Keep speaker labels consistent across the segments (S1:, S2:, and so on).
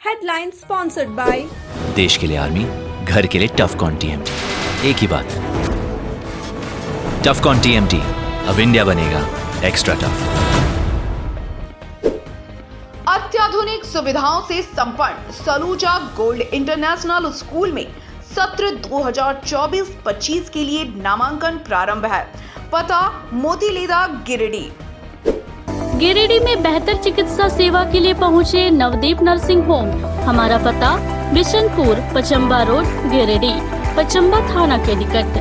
S1: Headline sponsored by
S2: देश के लिए आर्मी, घर के लिए टफकॉन TMT। एक ही बात, टफकॉन TMT, अब इंडिया बनेगा एक्स्ट्रा टफ।
S3: अत्याधुनिक सुविधाओं से संपन्न सलूजा गोल्ड इंटरनेशनल स्कूल में सत्र 2024-25 के लिए नामांकन प्रारंभ है। पता मोतीलीदा गिरिडीह।
S4: गिरिडीह में बेहतर चिकित्सा सेवा के लिए पहुंचे नवदीप नर्सिंग होम। हमारा पता बिशनपुर, पचम्बा रोड, गिरिडीह, पचम्बा थाना के निकट।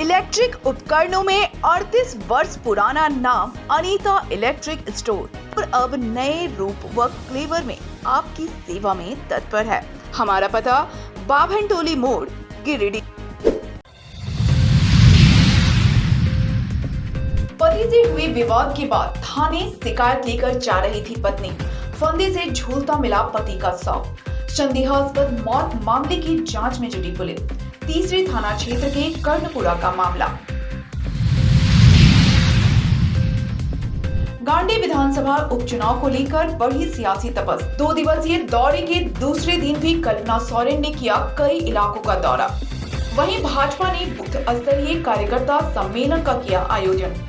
S3: इलेक्ट्रिक उपकरणों में 38 वर्ष पुराना नाम अनीता इलेक्ट्रिक स्टोर और अब नए रूप व फ्लेवर में आपकी सेवा में तत्पर है। हमारा पता बाभनटोली मोड़, गिरिडीह। पति से हुए विवाद के बाद थाने शिकायत लेकर जा रही थी पत्नी, फंदे से झूलता मिला पति का शव। संदेहास्पद मौत मामले की जांच में जुटी पुलिस। तीसरे थाना क्षेत्र के कर्णपुरा का मामला। गांडी विधानसभा उपचुनाव को लेकर बढ़ी सियासी तपस। 2 दिवसीय दौरे के दूसरे दिन भी कल्पना सोरेन ने किया कई इलाकों का दौरा। वहीं भाजपा ने बूथ स्तरीय कार्यकर्ता सम्मेलन का किया आयोजन।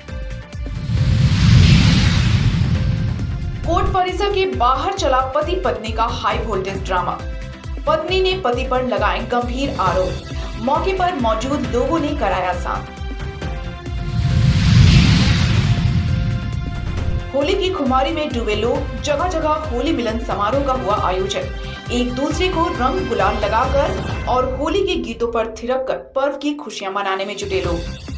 S3: कोर्ट परिसर के बाहर चला पति पत्नी का हाई वोल्टेज ड्रामा। पत्नी ने पति पर लगाए गंभीर आरोप। मौके पर मौजूद लोगों ने कराया शांत। होली की खुमारी में डूबे लोग, जगह जगह होली मिलन समारोह का हुआ आयोजन। एक दूसरे को रंग गुलाल लगाकर और होली के गीतों पर थिरक कर पर्व की खुशियां मनाने में जुटे लोग।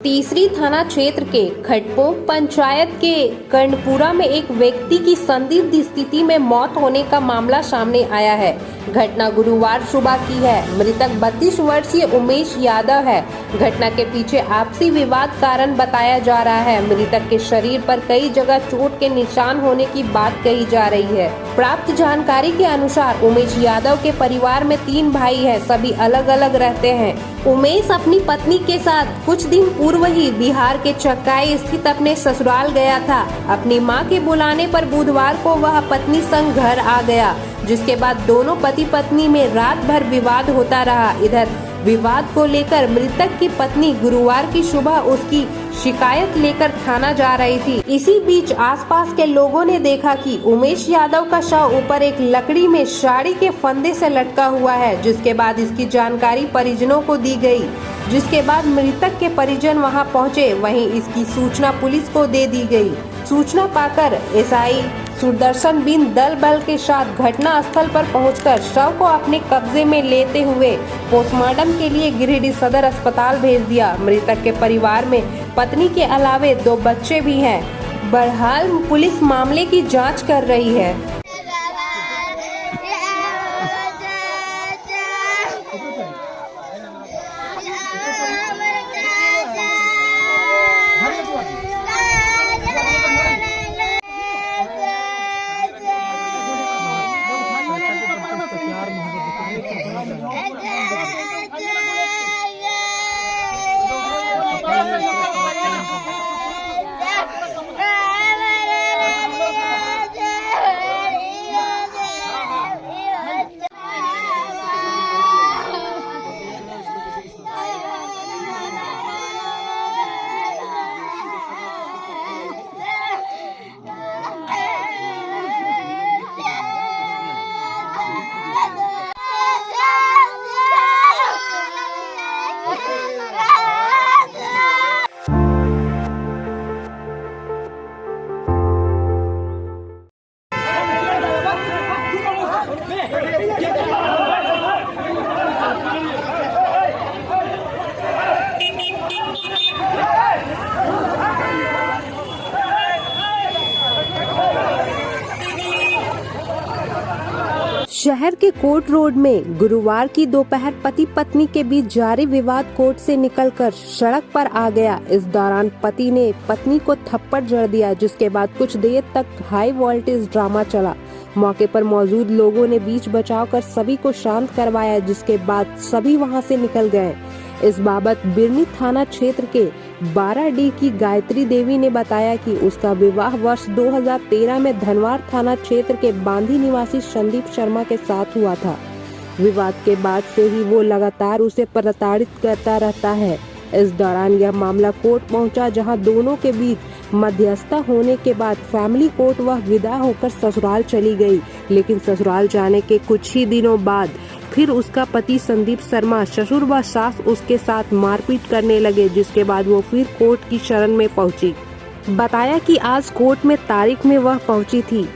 S5: तीसरी थाना क्षेत्र के खटपो पंचायत के कर्णपुरा में एक व्यक्ति की संदिग्ध स्थिति में मौत होने का मामला सामने आया है। घटना गुरुवार सुबह की है। मृतक 32 वर्षीय उमेश यादव है। घटना के पीछे आपसी विवाद कारण बताया जा रहा है। मृतक के शरीर पर कई जगह चोट के निशान होने की बात कही जा रही है। प्राप्त जानकारी के अनुसार उमेश यादव के परिवार में 3 भाई हैं, सभी अलग अलग रहते हैं। उमेश अपनी पत्नी के साथ कुछ दिन पूर्व ही बिहार के चकाई स्थित अपने ससुराल गया था। अपनी मां के बुलाने पर बुधवार को वह पत्नी संग घर आ गया, जिसके बाद दोनों पति पत्नी में रात भर विवाद होता रहा। इधर विवाद को लेकर मृतक की पत्नी गुरुवार की सुबह उसकी शिकायत लेकर थाना जा रही थी। इसी बीच आसपास के लोगों ने देखा कि उमेश यादव का शव ऊपर एक लकड़ी में साड़ी के फंदे से लटका हुआ है, जिसके बाद इसकी जानकारी परिजनों को दी गई। जिसके बाद मृतक के परिजन वहां पहुंचे, वहीं इसकी सूचना पुलिस को दे दी गई। सूचना पाकर SI सुदर्शन बिन दल बल के साथ घटना स्थल पर पहुंचकर शव को अपने कब्जे में लेते हुए पोस्टमार्टम के लिए गिरिडीह सदर अस्पताल भेज दिया। मृतक के परिवार में पत्नी के अलावे 2 बच्चे भी हैं। बहरहाल पुलिस मामले की जांच कर रही है। शहर के कोर्ट रोड में गुरुवार की दोपहर पति पत्नी के बीच जारी विवाद कोर्ट से निकलकर सड़क पर आ गया। इस दौरान पति ने पत्नी को थप्पड़ जड़ दिया, जिसके बाद कुछ देर तक हाई वोल्टेज ड्रामा चला। मौके पर मौजूद लोगों ने बीच बचाव कर सभी को शांत करवाया, जिसके बाद सभी वहां से निकल गए। इस बाबत बिरनी थाना क्षेत्र के 12D की गायत्री देवी ने बताया कि उसका विवाह वर्ष 2013 में धनवार थाना क्षेत्र के बांधी निवासी संदीप शर्मा के साथ हुआ था। विवाद के बाद से ही वो लगातार उसे प्रताड़ित करता रहता है। इस दौरान यह मामला कोर्ट पहुंचा, जहां दोनों के बीच मध्यस्थता होने के बाद फैमिली कोर्ट वह विदा होकर ससुराल चली गई। लेकिन ससुराल जाने के कुछ ही दिनों बाद फिर उसका पति संदीप शर्मा, ससुर व सास उसके साथ मारपीट करने लगे, जिसके बाद वो फिर कोर्ट की शरण में पहुंची। बताया कि आज कोर्ट में तारीख में वह पहुंची थी,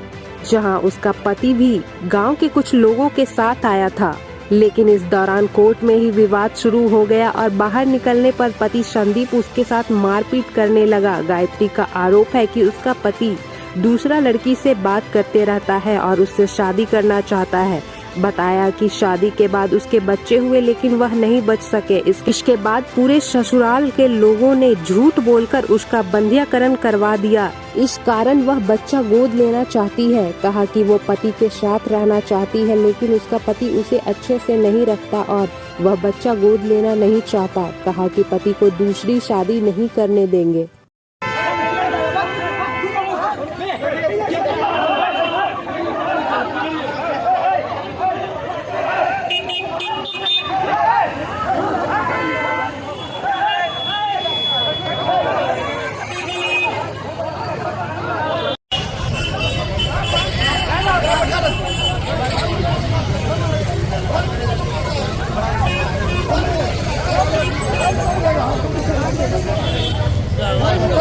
S5: जहां उसका पति भी गांव के कुछ लोगों के साथ आया था। लेकिन इस दौरान कोर्ट में ही विवाद शुरू हो गया और बाहर निकलने पर पति संदीप उसके साथ मारपीट करने लगा। गायत्री का आरोप है कि उसका पति दूसरा लड़की से बात करते रहता है और उससे शादी करना चाहता है। बताया कि शादी के बाद उसके बच्चे हुए, लेकिन वह नहीं बच सके। इसके बाद पूरे ससुराल के लोगों ने झूठ बोलकर उसका बंध्याकरण करवा दिया। इस कारण वह बच्चा गोद लेना चाहती है। कहा कि वो पति के साथ रहना चाहती है, लेकिन उसका पति उसे अच्छे से नहीं रखता और वह बच्चा गोद लेना नहीं चाहता। कहा कि पति को दूसरी शादी नहीं करने देंगे।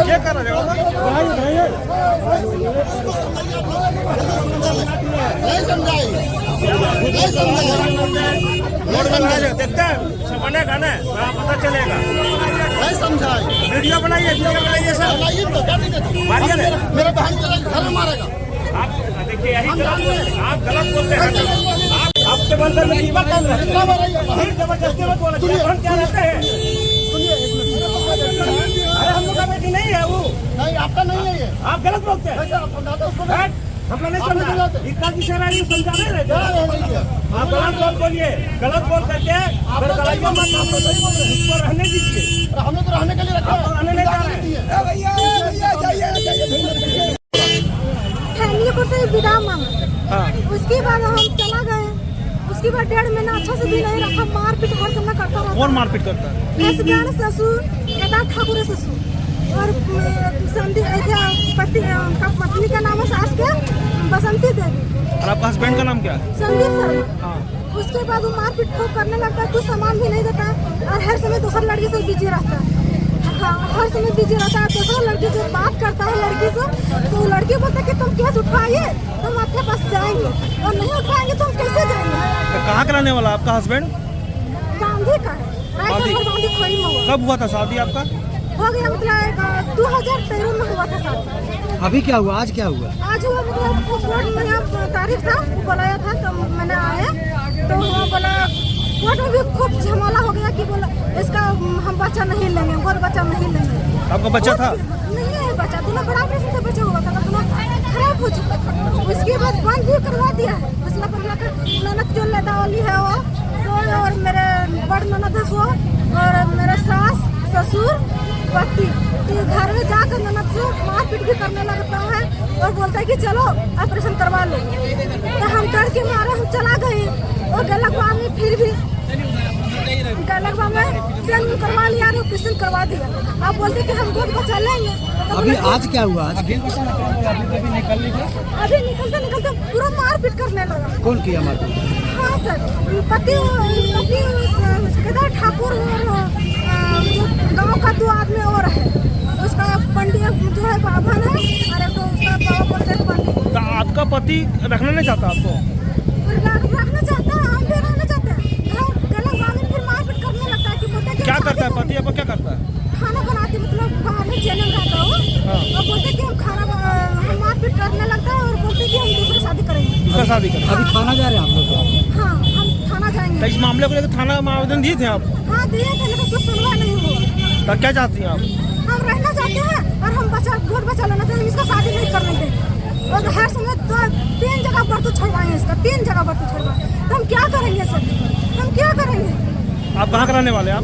S1: क्या कर रहे हो? नहीं समझाई देखते हैं बनेगा ना, पता चलेगा। नहीं समझाई, वीडियो बनाइए सर, बनाइए तो क्या मारिए ना, मेरे बहन के घर में मारेगा। आप देखिए यही आप गलत बोलते हैं। आपके बंदर में जबरदस्ती मत बोलो, क्या रहते हैं? अरे हम लोग का बेटी नहीं है वो। नहीं आपका नहीं है ये, आप गलत बोलते हैं। हम लोग नहीं समझाते, इतना की शराब समझा नहीं रहे। आप गलत बोलिए, गलत बोल करके उसको रहने दीजिए। हमें तो रहने के लिए रखा, रहने नहीं जा रहे हैं।
S6: फैमिली से विदा मांगा, उसके बाद हम चला गए। उसके बाद 1.5 महीना अच्छा से भी नहीं रखा, मारपीट हर समय करता रहा।
S1: कौन मारपीट करता है?
S6: ससुर, केदार ठाकुर ससुर और संदीप पत्नी का नाम है सास के बसंती देवी।
S1: और आपका हस्बैंड का नाम क्या है?
S6: संदीप शर्मा। उसके बाद वो मारपीट खूब करने लगता है, कुछ सामान भी नहीं देता है और हर समय दूसरा लड़की से बिजी रहता है। हर समय बिजी रहता है। दूसरा लड़की जो बात करता है लड़की से, तो वो लड़की बोलता है कि तुम केस उठाइए, हम आपके पास जाएंगे, और नहीं उठाएंगे तो हम कैसे जाएंगे।
S1: तो कहाँ का रहने वाला आपका हस्बैंड?
S6: गांधी का है, गांधी खोई में।
S1: कब हुआ था शादी आपका?
S6: हो गया मतलब 2013 में हुआ था शादी।
S7: अभी क्या हुआ? आज क्या हुआ?
S6: आज हुआ मतलब कोर्ट में यहाँ तारीख था, बुलाया था तो मैंने आया, तो वो बोला कोर्ट में भी खूब झमेला हो गया कि बोला इसका हम बच्चा नहीं लेंगे, और बच्चा नहीं लेंगे।
S1: आपका बच्चा था?
S6: नहीं है बच्चा, दोनों बड़ा ऑपरेशन से बच्चा हुआ था, दोनों खराब हो चुका। उसके बाद बंद भी करवा दिया है। उसने बोला कि ननद जो लेदा वाली है वो, और मेरे बड़ ननद है वो, और मेरे सास ससुर पति घर में जाकर ननद से मारपीट भी करने लगता है और बोलता है कि चलो ऑपरेशन करवा लो। तो हम डर के मारे हम चला गए और गलगवा में फिर भी गलगवा में चेन करवा लिया, ऑपरेशन करवा दिया। आप बोलते कि हम गोद बचा लेंगे।
S7: अभी आज क्या हुआ? आज
S6: अभी निकलते पूरा मारपीट करने लगा।
S7: कौन किया मारपीट?
S6: हाँ सर, पति केदार ठाकुर और गांव का 2 आदमी और है। उसका पंडित जो है बाभन है, और एक तो उसका बाबा बोलते हैं पंडित।
S1: तो आपका पति रखना नहीं चाहता आपको?
S6: रखना चाहता है, हम भी रहना चाहते हैं। गलत बात फिर मारपीट करने लगता है कि बोलते हैं कि
S1: क्या करता है पति आपका? क्या करता है?
S6: खाना बनाते, मतलब बाहर में चैनल रहता हो, और बोलते हैं कि हम हम मारपीट करने लगता है और बोलते हैं कि हम दूसरी शादी करेंगे।
S1: दूसरा शादी करेंगे?
S7: अभी थाना जा रहे हैं आप लोग?
S6: हाँ, हम थाना जाएंगे।
S1: तो इस मामले को लेकर थाना में आवेदन दिए थे आप?
S6: हाँ दिए थे, लेकिन कुछ सुनवाई नहीं हुआ।
S1: तो क्या चाहती हैं आप?
S6: हम रहना चाहते हैं और हम गोद बचा लेना चाहते हैं, इसका शादी नहीं करने देंगे। और हर समय 3 जगह बर्तू छुड़वाए इसका, 3 जगह बर्तू छुड़वाए। तो हम क्या करेंगे सर, हम क्या करेंगे?
S1: आप कहाँ कराने वाले आप?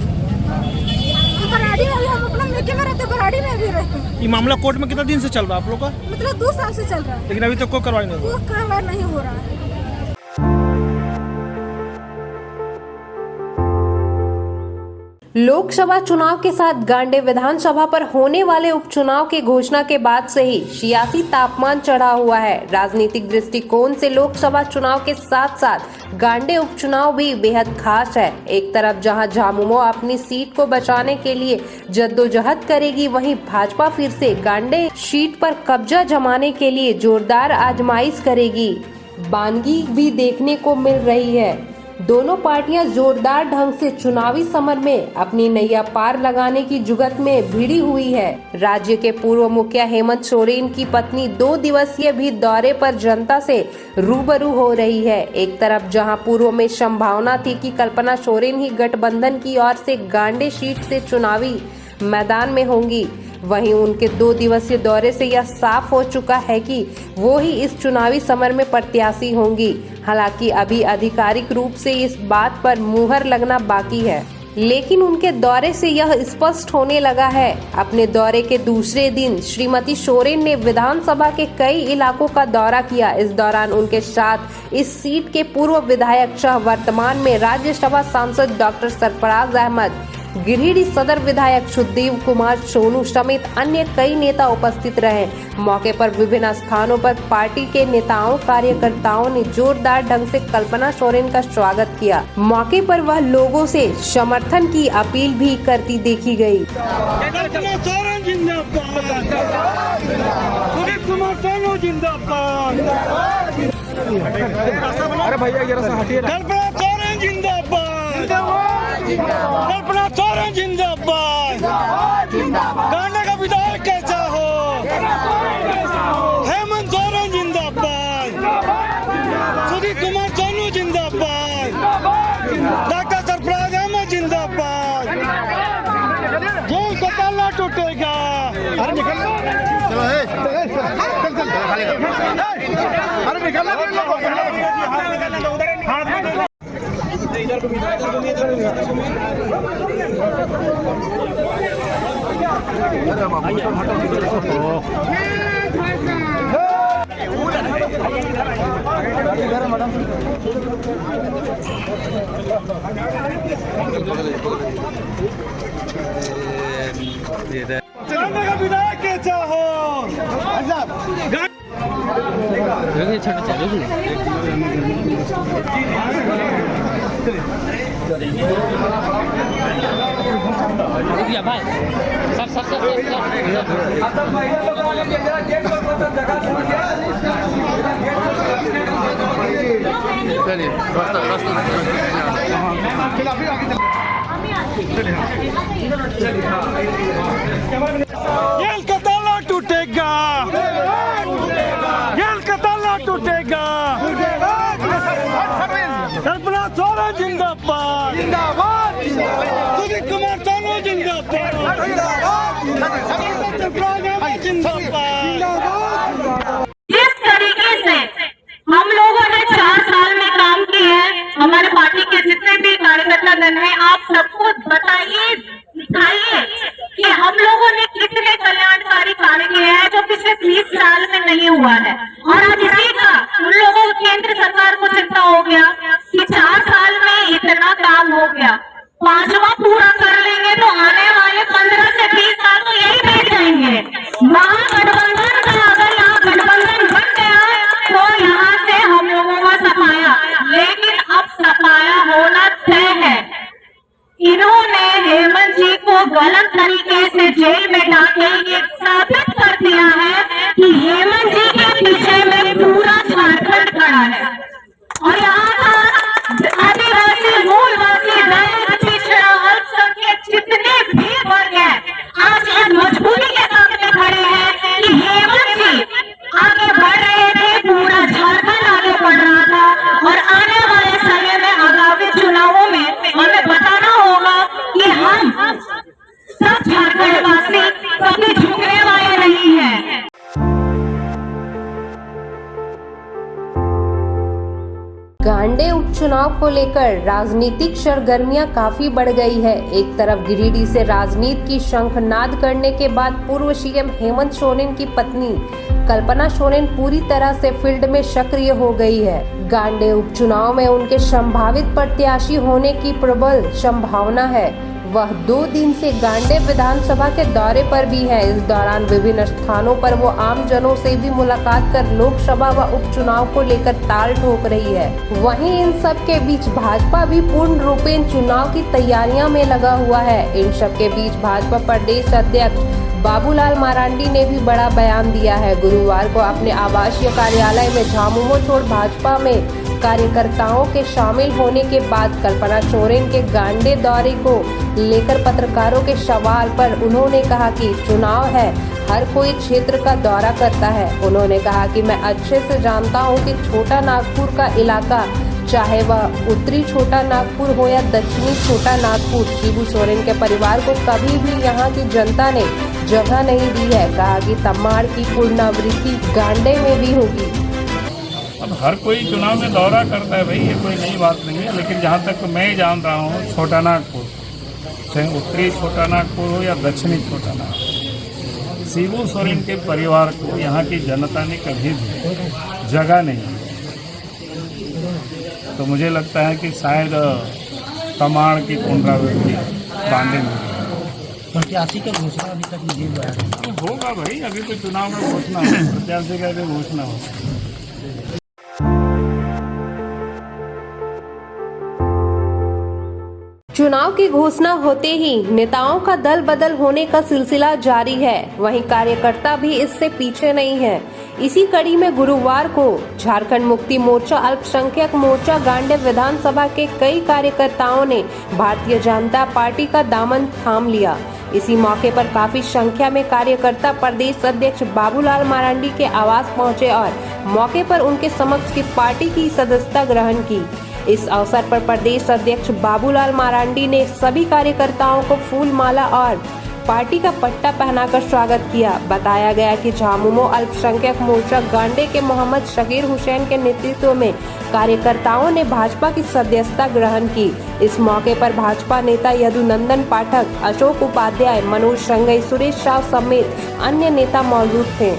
S6: बराड़ी में भी हम अपना मेके में रहते, बराड़ी में भी रहते हैं।
S1: ये मामला कोर्ट में कितना दिन से चल रहा है आप लोग का?
S6: मतलब 2 साल से चल रहा है,
S1: लेकिन अभी तक कोई कार्रवाई नहीं हुई।
S6: कोई कार्रवाई नहीं हो रहा है।
S5: लोकसभा चुनाव के साथ गांडे विधानसभा पर होने वाले उपचुनाव की घोषणा के बाद से ही सियासी तापमान चढ़ा हुआ है। राजनीतिक दृष्टिकोण से लोकसभा चुनाव के साथ साथ गांडे उपचुनाव भी बेहद खास है। एक तरफ जहां झामुमो अपनी सीट को बचाने के लिए जद्दोजहद करेगी, वहीं भाजपा फिर से गांडे सीट पर कब्जा जमाने के लिए जोरदार आजमाइश करेगी। बानगी भी देखने को मिल रही है। दोनों पार्टियां जोरदार ढंग से चुनावी समर में अपनी नैया पार लगाने की जुगत में भिड़ी हुई है। राज्य के पूर्व मुखिया हेमंत सोरेन की पत्नी 2 दिवसीय भी दौरे पर जनता से रूबरू हो रही है। एक तरफ जहां पूर्व में संभावना थी कि कल्पना सोरेन ही गठबंधन की ओर से गांडे सीट से चुनावी मैदान में होंगी, वहीं उनके 2 दिवसीय दौरे से यह साफ हो चुका है कि वो ही इस चुनावी समर में प्रत्याशी होंगी। हालांकि अभी आधिकारिक रूप से इस बात पर मुहर लगना बाकी है, लेकिन उनके दौरे से यह स्पष्ट होने लगा है। अपने दौरे के दूसरे दिन श्रीमती सोरेन ने विधानसभा के कई इलाकों का दौरा किया। इस दौरान उनके साथ इस सीट के पूर्व विधायक सह वर्तमान में राज्यसभा सांसद डॉक्टर सरफराज अहमद, गिरिडीह सदर विधायक सुदेव कुमार सोनू समेत अन्य कई नेता उपस्थित रहे। मौके पर विभिन्न स्थानों पर पार्टी के नेताओं कार्यकर्ताओं ने जोरदार ढंग से कल्पना सोरेन का स्वागत किया। मौके पर वह लोगों से समर्थन की अपील भी करती देखी गई।
S1: कल्पना सोरेन जिंदाबाद, सुदीप कुमार सोनू जिंदाबाद। अरे भैया जरा सा हटिए। कल्पना सोरेन जिंदाबाद, कल्पना सोरेन जिंदाबाद। गांडे का विधायक कैसा हो, हेमंत सोरेन जिंदाबाद, सुदीप कुमार सोनू जिंदाबाद, डॉक्टर सरफराज अहमद जिंदाबाद। जो उसका ताला टूटेगा। अरे निकल चलो, अरे निकल विधायक कैसा हो, जेल का ताला टूटेगा, जेल का ताला टूटेगा। कल्पना सोरेन जिंदाबाद, सुदीप कुमार सोनू जिंदाबाद, जिंदाबाद।
S8: जिस तरीके से हम लोगों ने 4 साल में काम किया है, हमारे पार्टी के जितने भी कार्यकर्ता गण हैं, आप सबको बताइए, दिखाइए कि हम लोगों ने कितने कल्याणकारी कार्य किए हैं जो पिछले 30 साल में नहीं हुआ है। और आज इसी का उन लोगों को केंद्र सरकार को चिंता हो गया कि 4 साल में इतना काम हो गया, 5वां पूरा कर लेंगे तो आने वाले 15 से 20 साल तो यही बैठ जाएंगे। महागठबंधन का अगर यहाँ गठबंधन बन गया तो यहाँ से हम लोगों का सफाया, लेकिन अब सफाया होना तय है। इन्होंने हेमंत जी को गलत तरीके से जेल में डालकर ये साबित कर दिया है कि हेमंत जी के पीछे में पूरा झारखंड खड़ा है। और यहाँ का आदिवासी, मूलवासी, दलित, पिछड़ा, अल्पसंख्यक जितने भी वर्ग हैं आज इस मजबूरी के सामने खड़े हैं कि हेमंत जी आगे बढ़ रहे थे, पूरा झारखंड आगे बढ़ रहा था। और आने वाले समय में आगामी चुनावों में हमें बताना होगा कि हम सब झारखंडवासी कभी झुकने वाले नहीं।
S5: उपचुनाव को लेकर राजनीतिक सरगर्मियां काफी बढ़ गई है। एक तरफ गिरिडीह से राजनीति की शंखनाद करने के बाद पूर्व सीएम हेमंत सोरेन की पत्नी कल्पना सोरेन पूरी तरह से फील्ड में सक्रिय हो गई है। गांडे उपचुनाव में उनके संभावित प्रत्याशी होने की प्रबल संभावना है। वह 2 दिन से गांडे विधानसभा के दौरे पर भी है। इस दौरान विभिन्न स्थानों पर वो आम जनों से भी मुलाकात कर लोकसभा व उपचुनाव को लेकर ताल ठोक रही है। वहीं इन सब के बीच भाजपा भी पूर्ण रूपेण चुनाव की तैयारियां में लगा हुआ है। इन सब के बीच भाजपा प्रदेश अध्यक्ष बाबूलाल मरांडी ने भी बड़ा बयान दिया है। गुरुवार को अपने आवासीय कार्यालय में झामुमो छोड़ भाजपा में कार्यकर्ताओं के शामिल होने के बाद कल्पना सोरेन के गांडे दौरे को लेकर पत्रकारों के सवाल पर उन्होंने कहा कि चुनाव है, हर कोई क्षेत्र का दौरा करता है। उन्होंने कहा कि मैं अच्छे से जानता हूं कि छोटा नागपुर का इलाका, चाहे वह उत्तरी छोटा नागपुर हो या दक्षिणी छोटा नागपुर, शिबू सोरेन के परिवार को कभी भी यहां की जनता ने जगह नहीं दी है। कहा कि तमाड़ की पुनरावृत्ति गांडे में भी होगी।
S9: अब हर कोई चुनाव में दौरा करता है भाई, ये कोई नई बात नहीं है। लेकिन जहाँ तक मैं जान रहा हूँ, छोटा नागपुर, चाहे उत्तरी छोटा नागपुर हो या दक्षिणी छोटा नागपुर, शिबू सोरेन के परिवार को यहाँ की जनता ने कभी भी जगह नहीं दी। तो मुझे लगता है कि शायद तमाड़ की पुनरावृत्ति गांडे में
S7: प्रत्याशी का घोषणा अभी तक नहीं हुआ है।
S9: होगा भाई, अभी तो चुनाव में घोषणा हो, प्रत्याशी का भी घोषणा हो।
S5: चुनाव की घोषणा होते ही नेताओं का दल बदल होने का सिलसिला जारी है। वहीं कार्यकर्ता भी इससे पीछे नहीं है। इसी कड़ी में गुरुवार को झारखंड मुक्ति मोर्चा अल्पसंख्यक मोर्चा गांडे विधानसभा के कई कार्यकर्ताओं ने भारतीय जनता पार्टी का दामन थाम लिया। इसी मौके पर काफी संख्या में कार्यकर्ता प्रदेश अध्यक्ष बाबूलाल मरांडी के आवास पहुंचे और मौके पर उनके समक्ष की पार्टी की सदस्यता ग्रहण की। इस अवसर पर प्रदेश अध्यक्ष बाबूलाल मरांडी ने सभी कार्यकर्ताओं को फूल माला और पार्टी का पट्टा पहनाकर स्वागत किया। बताया गया कि झामुमो अल्पसंख्यक मोर्चा गांडे के मोहम्मद शकीर हुसैन के नेतृत्व में कार्यकर्ताओं ने भाजपा की सदस्यता ग्रहण की। इस मौके पर भाजपा नेता यदुनंदन पाठक, अशोक उपाध्याय, मनोज संगई, सुरेश शाह समेत अन्य नेता मौजूद थे।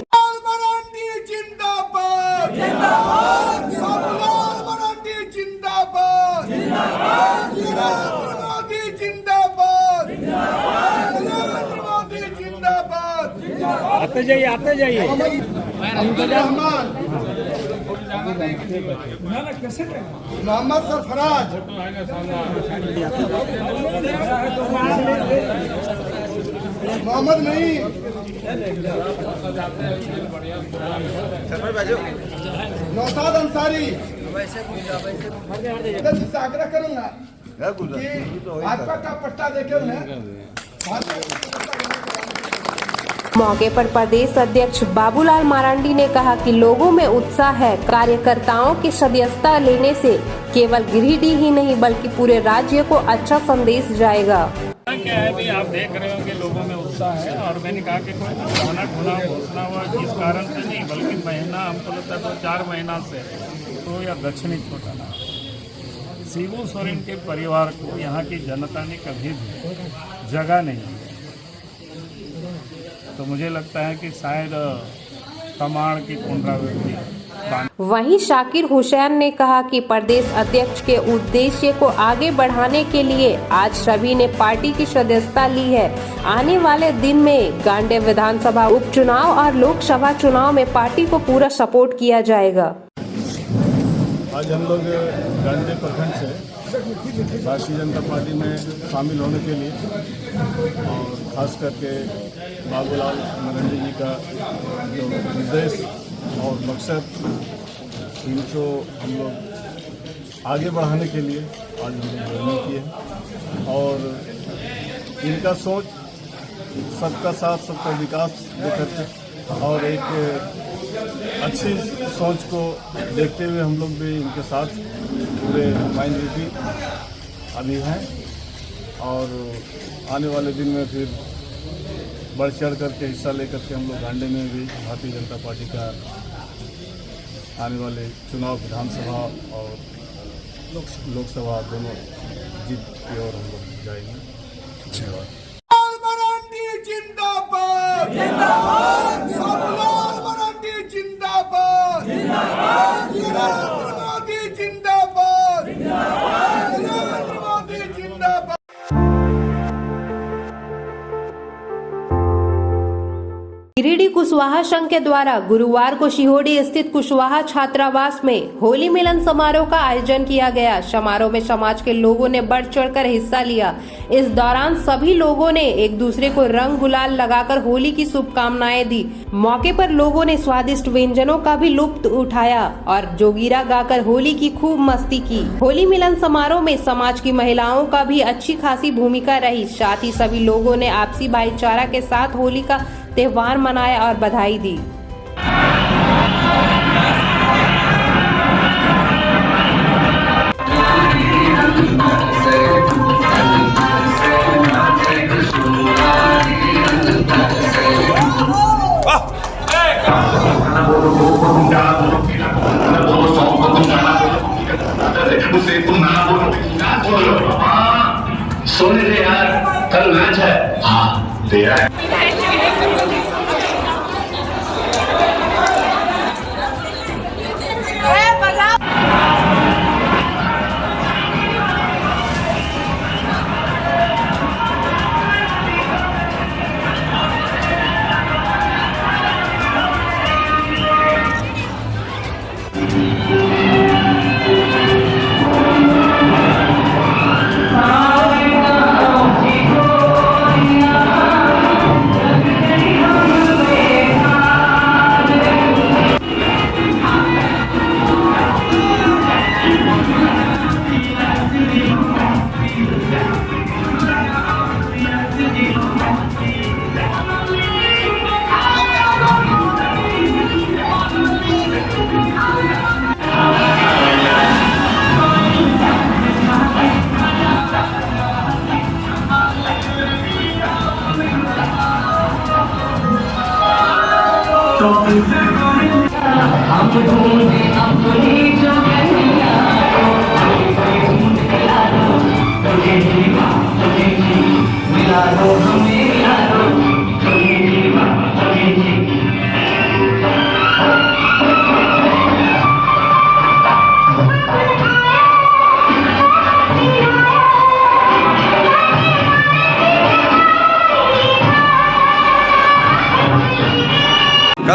S9: आते जाइए।
S1: मोहम्मद सरफराज, मोहम्मद नहीं, नौशाद अंसारी। आग्रह करूंगा कि भाजपा का पट्टा देके उन्हें।
S5: मौके पर प्रदेश अध्यक्ष बाबूलाल मरांडी ने कहा कि लोगों में उत्साह है। कार्यकर्ताओं की सदस्यता लेने से केवल गिरिडीह ही नहीं बल्कि पूरे राज्य को अच्छा संदेश जाएगा।
S9: क्या है भी आप देख रहे हो कि लोगों में उत्साह है। और मैंने कहा कि कोई घोषणा हुआ किस कारण से नहीं, बल्कि महीना हमको लगता है 2-4 महीना से तो या दक्षिणी छोटा ना शिबू सोरेन के परिवार को यहाँ की जनता ने कभी भी जगह नहीं दी। तो मुझे लगता है कि शायद तमाड़ की पुनरावृत्ति।
S5: वहीं शाकिर हुसैन ने कहा कि प्रदेश अध्यक्ष के उद्देश्य को आगे बढ़ाने के लिए आज सभी ने पार्टी की सदस्यता ली है। आने वाले दिन में गांडे विधानसभा उपचुनाव और लोकसभा चुनाव में पार्टी को पूरा सपोर्ट किया जाएगा।
S10: आज हम लोग गांडे प्रखंड से भारतीय जनता पार्टी में शामिल होने के लिए और खास करके बाबूलाल मरांडी जी का जो उद्देश्य और मकसद, इनको हम लोग आगे बढ़ाने के लिए आज हम लोग ज्वाइनिंग किए। और इनका सोच सबका साथ सबका विकास लेकर के और एक अच्छी सोच को देखते हुए हम लोग भी इनके साथ पूरे माइनॉरिटी अभी हैं। और आने वाले दिन में फिर बढ़ चढ़ करके हिस्सा लेकर के हम लोग गांडे में भी भारतीय जनता पार्टी का आने वाले चुनाव विधानसभा और लोकसभा दोनों जीत की ओर हम लोग जाएंगे। धन्यवाद।
S5: गिरिडीह कुशवाहा संघ के द्वारा गुरुवार को शिहोडी स्थित कुशवाहा छात्रावास में होली मिलन समारोह का आयोजन किया गया। समारोह में समाज के लोगों ने बढ़ चढ़कर हिस्सा लिया। इस दौरान सभी लोगों ने एक दूसरे को रंग गुलाल लगाकर होली की शुभकामनाएं दी। मौके पर लोगों ने स्वादिष्ट व्यंजनों का भी लुत्फ उठाया और जोगीरा गाकर होली की खूब मस्ती की। होली मिलन समारोह में समाज की महिलाओं का भी अच्छी खासी भूमिका रही। साथ ही सभी लोगों ने आपसी भाईचारा के साथ होली का त्योहार मनाया और बधाई दी।
S11: सोने दे यार, कल मैच है। हाँ तेरा है।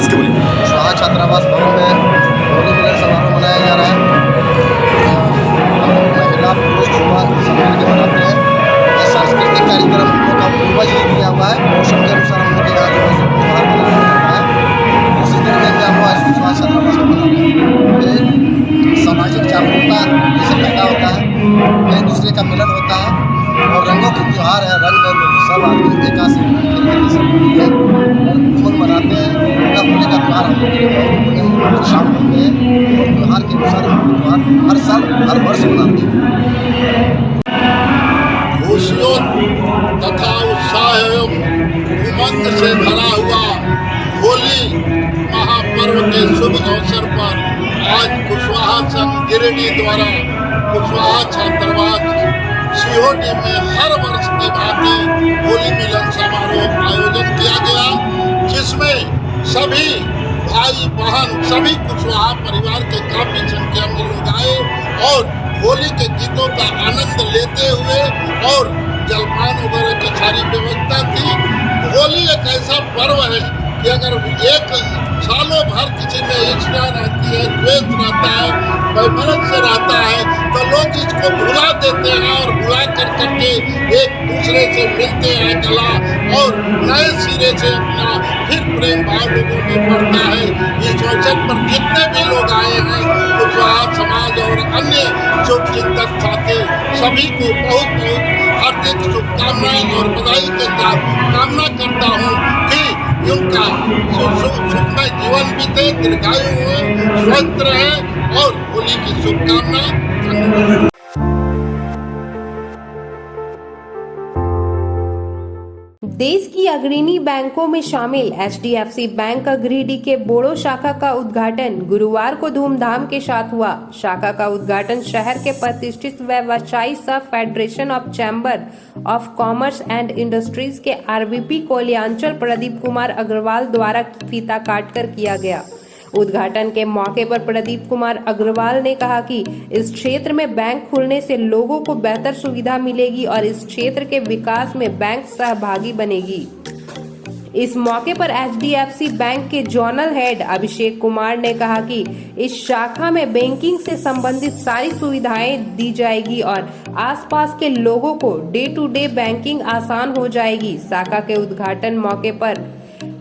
S12: कुशवाहा छात्रावास भवन में होली मिलन समारोह मनाया जा रहा है। महिला पुरुष युवा सब मिलकर मनाते हैं। यह सांस्कृतिक कार्यक्रम हम लोग का पूर्वज ही दिया हुआ है। मौसम के अनुसार हम लोग यहाँ त्योहार मनाया जाता है। उसी तरह से हम लोग कुशवाहा छात्रावास में मनाते हैं। सामाजिक जागरूकता इससे पैदा होता है, एक दूसरे का मिलन होता है और रंगों की त्यौहार है। रंग में सब आदमी एक से उमंग मनाते हैं। होली का त्यौहार हम लोग शाम होते हैं और त्यौहार के अनुसार हम त्यौहार हर साल हर वर्ष मनाते हैं।
S1: खुशियों तथा उत्साह एवं उमंग से भरा हुआ होली महापर्व के शुभ अवसर पर आज कुशवाहा संघ गिरिडीह द्वारा कुशवाहा छात्रावास शिहोडी में हर वर्ष की भांति होली मिलन समारोह आयोजन किया गया, जिसमें सभी भाई बहन सभी कुशवाहा परिवार के काफी संख्या में लोग आए और होली के गीतों का आनंद लेते हुए और जलपान वगैरह की सारी व्यवस्था थी। होली एक ऐसा पर्व है कि अगर एक सालों भर किसी में इच्छा रहती है, द्वेष रहता है, वैमनस्य से रहता है, तो लोग इसको भुला देते हैं और भुला करके एक दूसरे से मिलते हैं गला और नए सिरे से अपना फिर प्रेम भाव लोगों में बढ़ता है। इस अवसर पर जितने भी लोग आए हैं कुशवाहा समाज और अन्य शुभचिंतक साथी सभी को बहुत बहुत हार्दिक शुभकामनाएं और बधाई के साथ कामना करता हूँ कि उनका सुखमय जीवन बीते, दीर्घायु हुए, स्वस्थ रहे और होली की शुभकामनाएं।
S5: देश की अग्रणी बैंकों में शामिल HDFC बैंक गिरिडीह के बोड़ो शाखा का उद्घाटन गुरुवार को धूमधाम के साथ हुआ। शाखा का उद्घाटन शहर के प्रतिष्ठित व्यवसायी सब federation of chamber of commerce and industries के RVP कोलियांचल प्रदीप कुमार अग्रवाल द्वारा फीता काटकर किया गया। उद्घाटन के मौके पर प्रदीप कुमार अग्रवाल ने कहा कि इस क्षेत्र में बैंक खुलने से लोगों को बेहतर सुविधा मिलेगी और इस क्षेत्र के विकास में बैंक सहभागी बनेगी। इस मौके पर HDFC बैंक के जोनल हेड अभिषेक कुमार ने कहा कि इस शाखा में बैंकिंग से संबंधित सारी सुविधाएं दी जाएगी और आसपास के लोगों को डे टू डे बैंकिंग आसान हो जाएगी। शाखा के उद्घाटन मौके पर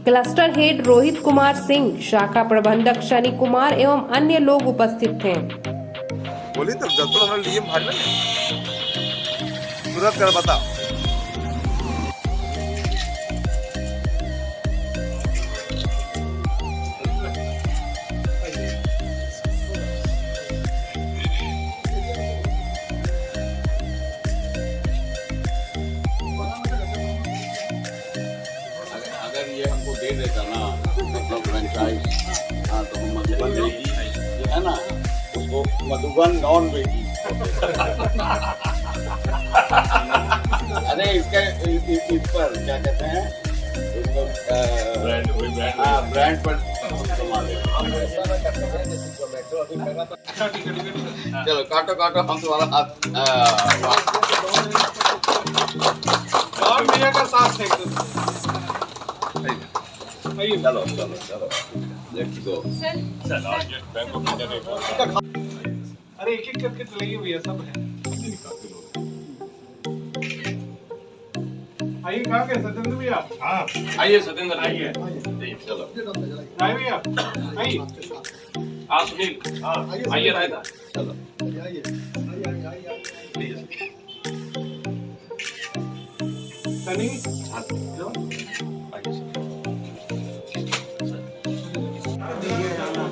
S5: क्लस्टर हेड रोहित कुमार सिंह, शाखा प्रबंधक शनि कुमार एवं अन्य लोग उपस्थित थे।
S1: बोलिए तो जब तो लिए भाग तुरंत कर बता।
S11: अगर ये हमको दे देता ना मतलब फ्रेंचाइज, हाँ तो हम मधुबन बेटी है ना, उसको मधुबन नॉन बेटी अरे इसके इस पर क्या कहते हैं उसको ब्रांड पर चलो काटो काटो हम तुम्हारा हाथ
S1: और मेरा का साथ है।
S11: चलो चलो चलो लेट्स गो।
S1: अरे एक एक करके चलेंगे भैया, सब है। आइए कहाँ के सत्येंद्र भैया? हाँ
S11: आइए सत्येंद्र आइए चलो
S1: राय भैया आइए।
S11: आप सुनील आइए राय दा चलो
S1: सनी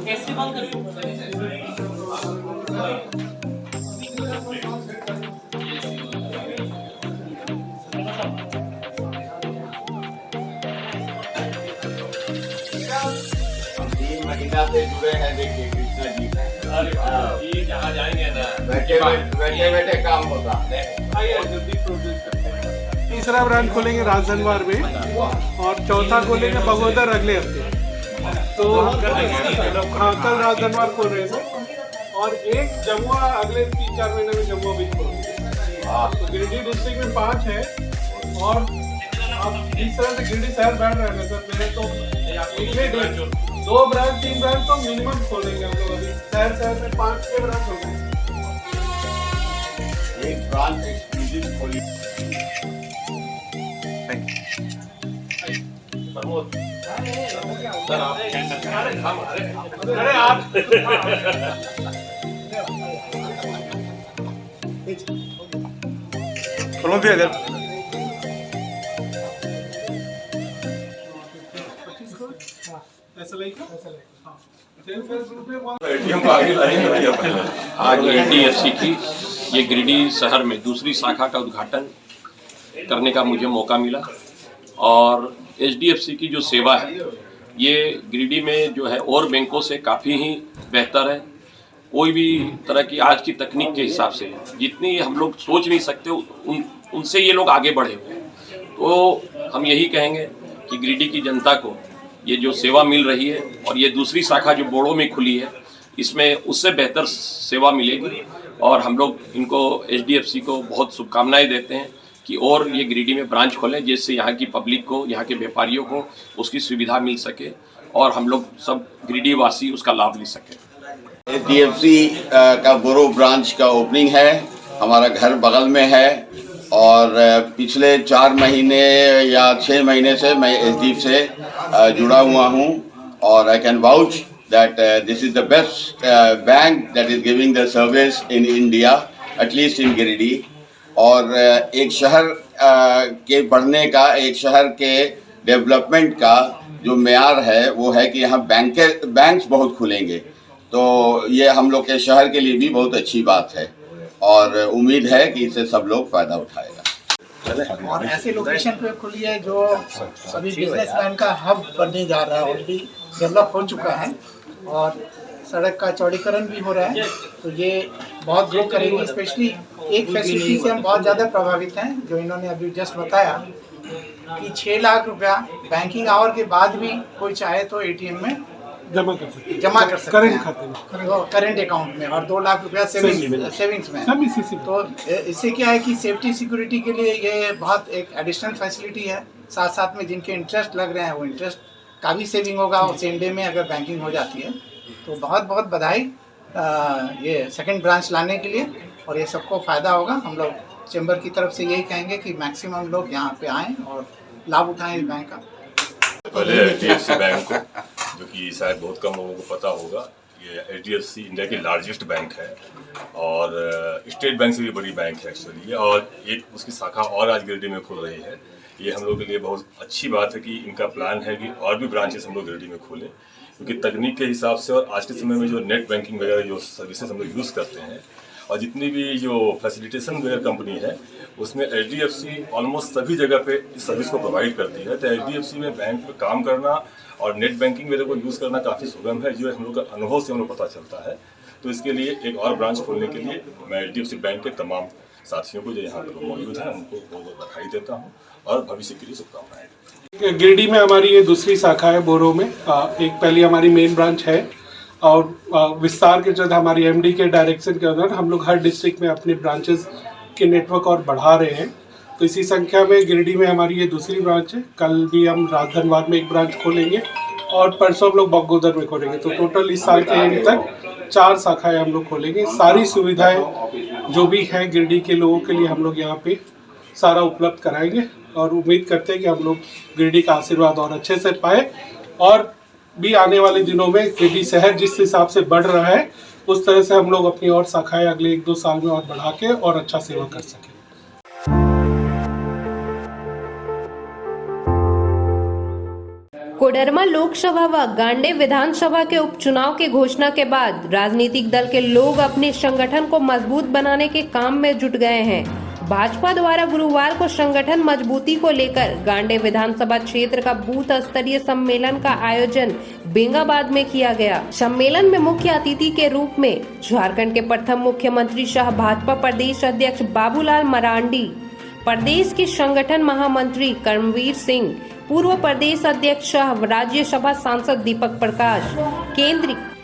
S1: कैसे बात कर
S11: महीना से जुड़े हैं। देखिए कृष्णा जी जहाँ जाएंगे ना बैठे बैठे काम होता है।
S1: तीसरा ब्रांच खोलेंगे राजधनवार में और चौथा खोलेंगे बगोदर अगले हफ्ते। तो हाँ कल राजधनवार खोल रहे थे और एक जमुआ अगले 3-4 महीने में जमुआ भी खोलेंगे। तो गिरिडीह डिस्ट्रिक्ट में 5 है और अब इस तरह से गिरिडीह शहर बैठ रहे हैं सर। मेरे तो पिछले 2 ब्रांच 3 ब्रांच तो मिनिमम खोलेंगे हम लोग। अभी शहर में 5-6 ब्रांच हो गए।
S11: एक ब्रांच एक्सक्लूसिव खोली प्रमोद सर आप
S1: अरे आप खोलो भी अगर
S13: आज HDFC की ये गिरिडीह शहर में दूसरी शाखा का उद्घाटन करने का मुझे मौका मिला और HDFC की जो सेवा है ये गिरिडीह में जो है और बैंकों से काफ़ी ही बेहतर है। कोई भी तरह की आज की तकनीक के हिसाब से जितनी हम लोग सोच नहीं सकते उनसे ये लोग आगे बढ़े हुए हैं। तो हम यही कहेंगे कि गिरिडीह की जनता को ये जो सेवा मिल रही है और ये दूसरी शाखा जो बोड़ो में खुली है इसमें उससे बेहतर सेवा मिलेगी और हम लोग इनको HDFC को बहुत शुभकामनाएं देते हैं कि और ये गिरिडीह में ब्रांच खोलें जिससे यहाँ की पब्लिक को, यहाँ के व्यापारियों को उसकी सुविधा मिल सके और हम लोग सब गिरिडीह वासी उसका लाभ ले सकें।
S11: HDFC का बोरो ब्रांच का ओपनिंग है, हमारा घर बगल में है और पिछले 4 महीने या 6 महीने से मैं HDFC से जुड़ा हुआ हूँ और I can vouch that this is the best bank that is giving the service in India, at least in Giridih. और एक शहर के बढ़ने का, एक शहर के डेवलपमेंट का जो मेयार है वो है कि यहाँ बैंक्स बहुत खुलेंगे। तो ये हम लोग के शहर के लिए भी बहुत अच्छी बात है और उम्मीद है कि इससे सब लोग फ़ायदा उठाएगा।
S7: और ऐसे लोकेशन पे खुली है जो अभी बिजनेसमैन का हब बनने जा रहा है, ऑलरेडी डेवलप हो चुका है और सड़क का चौड़ीकरण भी हो रहा है। तो ये बहुत ग्रो करेगी। स्पेशली एक फैसिलिटी से हम बहुत ज़्यादा प्रभावित हैं, जो इन्होंने अभी जस्ट बताया कि 6 लाख रुपया बैंकिंग आवर के बाद भी कोई चाहे तो एटीएम में जमा कर सकते हैं, तो करंट अकाउंट में, और 2 लाख रुपया सेविंग्स में। तो इससे क्या है कि सेफ्टी सिक्योरिटी के लिए ये बहुत एक एडिशनल फैसिलिटी है। साथ साथ में जिनके इंटरेस्ट लग रहे हैं वो इंटरेस्ट का भी सेविंग होगा, और सेम डे में अगर बैंकिंग हो जाती है। तो बहुत बहुत बधाई ये सेकंड ब्रांच लाने के लिए, और ये सबको फ़ायदा होगा। हम लोग चैम्बर की तरफ से यही कहेंगे कि मैक्सिमम लोग यहाँ पे आएँ और लाभ उठाएं इस बैंक का।
S10: पहले HDFC बैंक को, जो कि शायद बहुत कम लोगों को पता होगा, ये HDFC इंडिया की लार्जेस्ट बैंक है और स्टेट बैंक से भी बड़ी बैंक है एक्चुअली ये, और एक उसकी शाखा और आज गिरिडीह में खुल रही है। ये हम लोग के लिए बहुत अच्छी बात है कि इनका प्लान है कि और भी ब्रांचेस हम लोग गिरिडीह में खोलें, क्योंकि तकनीक के हिसाब से और आज के समय में जो नेट बैंकिंग वगैरह जो सर्विसेज हम लोग यूज़ करते हैं और जितनी भी जो फैसिलिटेशन वगैरह कंपनी है उसमें HDFC ऑलमोस्ट सभी जगह पे इस सर्विस को प्रोवाइड करती है। तो HDFC में बैंक में काम करना और नेट बैंकिंग वगैरह को यूज़ करना काफ़ी सुगम है, जो हम लोग का अनुभव से हम लोग पता चलता है। तो इसके लिए एक और ब्रांच खोलने के लिए मैं HDFC बैंक के तमाम साथियों को जो यहाँ पर मौजूद हैं उनको बहुत बधाई देता हूँ और भविष्य के लिए शुभकामनाएं।
S14: गिरिडीह में हमारी ये दूसरी शाखा है बोरो में। एक पहली हमारी मेन ब्रांच है और विस्तार के जब हमारी MD के डायरेक्शन के अंदर हम लोग हर डिस्ट्रिक्ट में अपने ब्रांचेस के नेटवर्क और बढ़ा रहे हैं। तो इसी संख्या में गिरिडीह में हमारी ये दूसरी ब्रांच है। कल भी हम राजधनवार में एक ब्रांच खोलेंगे और परसों हम लोग बगोदर में खोलेंगे। तो टोटल इस साल के एंड तक 4 शाखाएं हम लोग खोलेंगे। सारी सुविधाएं जो भी हैं गिरिडीह के लोगों के लिए हम लोग यहाँ पे सारा उपलब्ध कराएंगे और उम्मीद करते हैं कि हम लोग गिरिडीह का आशीर्वाद और अच्छे से पाए और भी आने वाले दिनों में गिरिडीह शहर जिस हिसाब से बढ़ रहा है उस तरह से हम लोग अपनी और शाखाएं अगले 1-2 साल में और बढ़ा के और अच्छा सेवा कर सकें।
S5: कोडरमा लोकसभा व गांडे विधानसभा के उपचुनाव के घोषणा के बाद राजनीतिक दल के लोग अपने संगठन को मजबूत बनाने के काम में जुट गए हैं। भाजपा द्वारा गुरुवार को संगठन मजबूती को लेकर गांडे विधानसभा क्षेत्र का बूथ स्तरीय सम्मेलन का आयोजन बेंगाबाद में किया गया। सम्मेलन में मुख्य अतिथि के रूप में झारखंड के प्रथम मुख्यमंत्री सह भाजपा प्रदेश अध्यक्ष बाबूलाल मरांडी, प्रदेश के संगठन महामंत्री कर्मवीर सिंह, पूर्व प्रदेश अध्यक्ष सह राज्यसभा सांसद दीपक प्रकाश,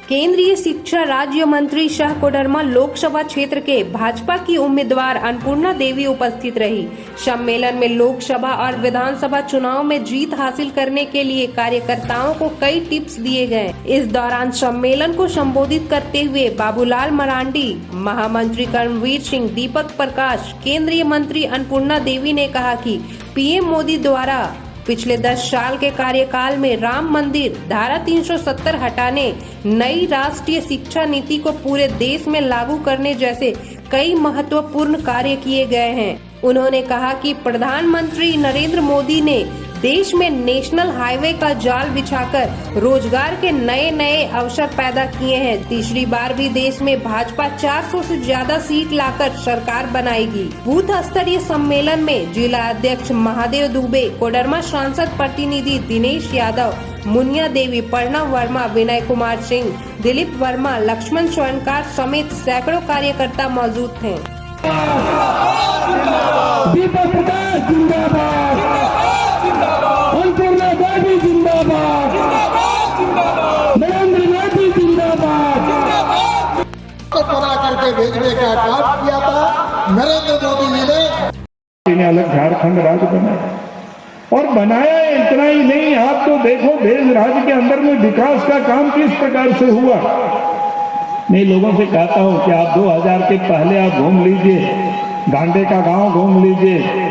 S5: केंद्रीय शिक्षा राज्य मंत्री सह कोडरमा लोकसभा क्षेत्र के भाजपा की उम्मीदवार अन्नपूर्णा देवी उपस्थित रही। सम्मेलन में लोकसभा और विधानसभा चुनाव में जीत हासिल करने के लिए कार्यकर्ताओं को कई टिप्स दिए गए। इस दौरान सम्मेलन को संबोधित करते हुए बाबूलाल मरांडी, महामंत्री कर्मवीर सिंह, दीपक प्रकाश, केंद्रीय मंत्री अन्नपूर्णा देवी ने कहा कि PM मोदी द्वारा पिछले 10 साल के कार्यकाल में राम मंदिर, धारा 370 हटाने, नई राष्ट्रीय शिक्षा नीति को पूरे देश में लागू करने जैसे कई महत्वपूर्ण कार्य किए गए हैं। उन्होंने कहा कि प्रधानमंत्री नरेंद्र मोदी ने देश में नेशनल हाईवे का जाल बिछाकर रोजगार के नए नए अवसर पैदा किए हैं। तीसरी बार भी देश में भाजपा 400 से ज्यादा सीट लाकर सरकार बनाएगी। बूथ स्तरीय सम्मेलन में जिला अध्यक्ष महादेव दुबे, कोडरमा सांसद प्रतिनिधि दिनेश यादव, मुनिया देवी, प्रणव वर्मा, विनय कुमार सिंह, दिलीप वर्मा, लक्ष्मण स्वर्णकार समेत सैकड़ों कार्यकर्ता मौजूद थे।
S15: अन्नपूर्णा देवी जिंदाबाद, नरेंद्र मोदी जिंदाबाद।
S12: तो बना करके भेजने का काम किया था नरेंद्र मोदी जी ने
S15: अलग झारखंड राज्य बनाया और बनाया इतना ही नहीं, आप तो देखो देश राज्य के अंदर में विकास का काम किस प्रकार से हुआ। मैं लोगों से कहता हूं कि आप 2000 के पहले आप घूम लीजिए, गांडे का गांव घूम लीजिए,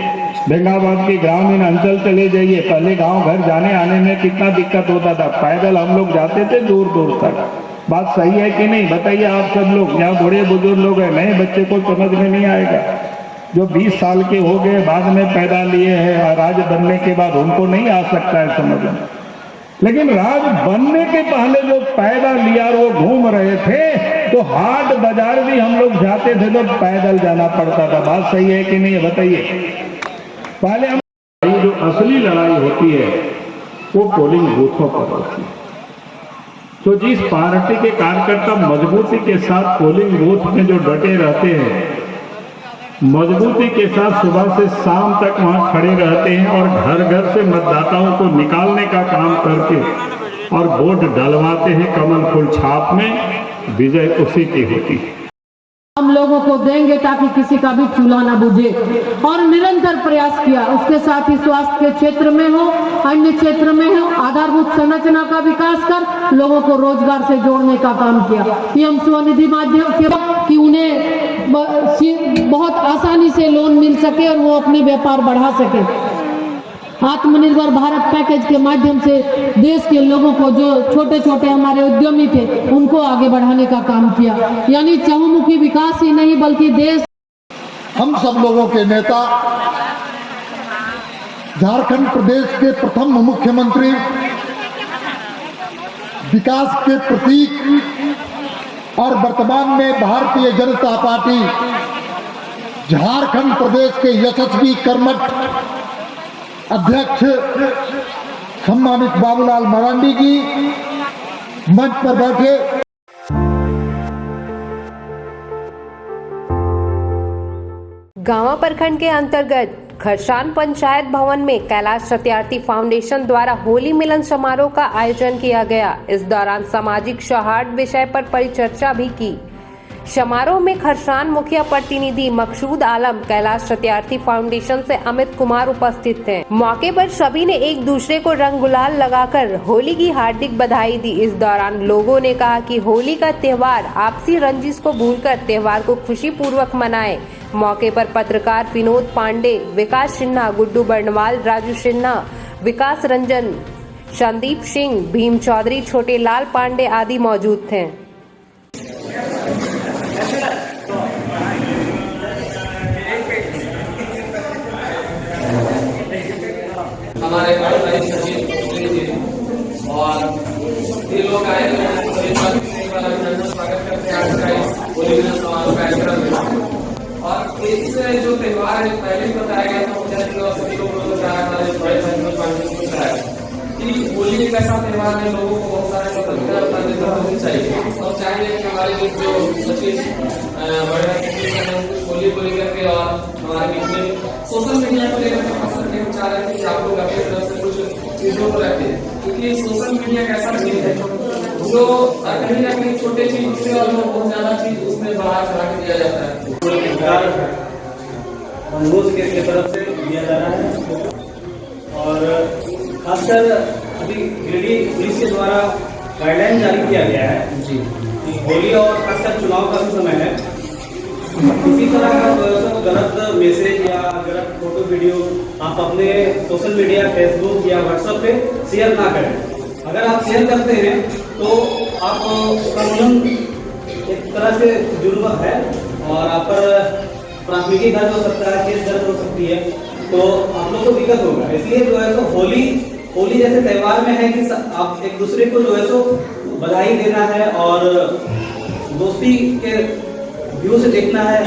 S15: बेंगाबाद के ग्रामीण अंचल चले जाइए। पहले गांव घर जाने आने में कितना दिक्कत होता था, पैदल हम लोग जाते थे दूर दूर तक। बात सही है कि नहीं, बताइए आप सब लोग। यहाँ बूढ़े बुजुर्ग लोग हैं, नए बच्चे को समझ में नहीं आएगा। जो 20 साल के हो गए, बाद में पैदा लिए हैं, राज्य बनने के बाद उनको नहीं आ सकता है समझ में। लेकिन राज बनने के पहले जो पैदा लिया और वो घूम रहे थे, तो हाट बाजार भी हम लोग जाते थे तो पैदल जाना पड़ता था। बात सही है कि नहीं, बताइए। पहले हम जो असली लड़ाई होती है वो पोलिंग बूथों पर होती है। तो जिस पार्टी के कार्यकर्ता मजबूती के साथ पोलिंग बूथ में जो डटे रहते हैं, मजबूती के साथ सुबह से शाम तक वहां खड़े रहते हैं और घर घर से मतदाताओं को निकालने का काम करके और वोट डलवाते हैं कमल फूल छाप में, विजय उसी की होती है।
S16: हम लोगों को देंगे ताकि किसी का भी चूल्हा ना बुझे, और निरंतर प्रयास किया। उसके साथ ही स्वास्थ्य के क्षेत्र में हो, अन्य क्षेत्र में हो, आधारभूत संरचना का विकास कर लोगों को रोजगार से जोड़ने का काम किया। पीएम स्वनिधि माध्यम के कि उन्हें बहुत आसानी से लोन मिल सके और वो अपने व्यापार बढ़ा सके। आत्मनिर्भर भारत पैकेज के माध्यम से देश के लोगों को, जो छोटे छोटे हमारे उद्यमी थे, उनको आगे बढ़ाने का काम किया। यानी चहुमुखी विकास ही नहीं बल्कि देश।
S12: हम सब लोगों के नेता, झारखंड प्रदेश के प्रथम मुख्यमंत्री, विकास के प्रतीक और वर्तमान में भारतीय जनता पार्टी झारखंड प्रदेश के यशस्वी कर्मठ अध्यक्ष सम्मानित बाबूलाल मरांडी जी मंच पर बैठे।
S5: गांवा प्रखंड के अंतर्गत खरसान पंचायत भवन में कैलाश सत्यार्थी फाउंडेशन द्वारा होली मिलन समारोह का आयोजन किया गया। इस दौरान सामाजिक सौहार्द विषय पर परिचर्चा भी की। समारोह में खरसान मुखिया प्रतिनिधि मकसूद आलम, कैलाश सत्यार्थी फाउंडेशन से अमित कुमार उपस्थित थे। मौके पर सभी ने एक दूसरे को रंग गुलाल लगाकर होली की हार्दिक बधाई दी। इस दौरान लोगों ने कहा कि होली का त्योहार आपसी रंजिश को भूलकर त्योहार को खुशी पूर्वक मनाएं। मौके पर पत्रकार विनोद पांडे, विकास सिन्हा, गुड्डू बर्णवाल, राजू सिन्हा, विकास रंजन, संदीप सिंह, भीम चौधरी, छोटे लाल पांडे आदि मौजूद थे।
S17: हमारे और ये लोग आए स्वागत करते हैं होली मिलन समारोह कार्यक्रम में। और इस जो त्योहार है पहले बताया गया था, सभी लोग कि होली एक ऐसा त्योहार है, लोगों को बहुत सारे होनी चाहिए और चाहिए कि हमारे जो सचिव होली को लेकर के और हमारे बीच में सोशल मीडिया को लेकर के पसंद नहीं चाह रहे थे कि आप लोग अपनी तरफ से कुछ चीजों को रखते हैं, क्योंकि सोशल मीडिया एक ऐसा चीज है जो कहीं ना कहीं छोटे चीज उससे और बहुत ज्यादा चीज उसमें बढ़ा चढ़ा के दिया जाता है।
S18: अनुरोध के तरफ से दिया जा रहा है और खासकर अभी गिरिडीह पुलिस के द्वारा गाइडलाइन जारी किया गया है जी कि होली और खासकर चुनाव का भी समय है, किसी तरह का गलत मैसेज या गलत फोटो वीडियो आप अपने सोशल मीडिया फेसबुक या व्हाट्सएप पे शेयर ना करें। अगर आप शेयर करते हैं तो आप कानूनन एक तरह से जुर्म है और आप पर प्राथमिकी दर्ज हो सकता है, केस दर्ज हो सकती है, तो आप लोग को दिक्कत होगा। इसलिए जो है तो होली जैसे त्योहार में है कि आप एक दूसरे को जो है तो बधाई देना है और दोस्ती के व्यू से देखना है।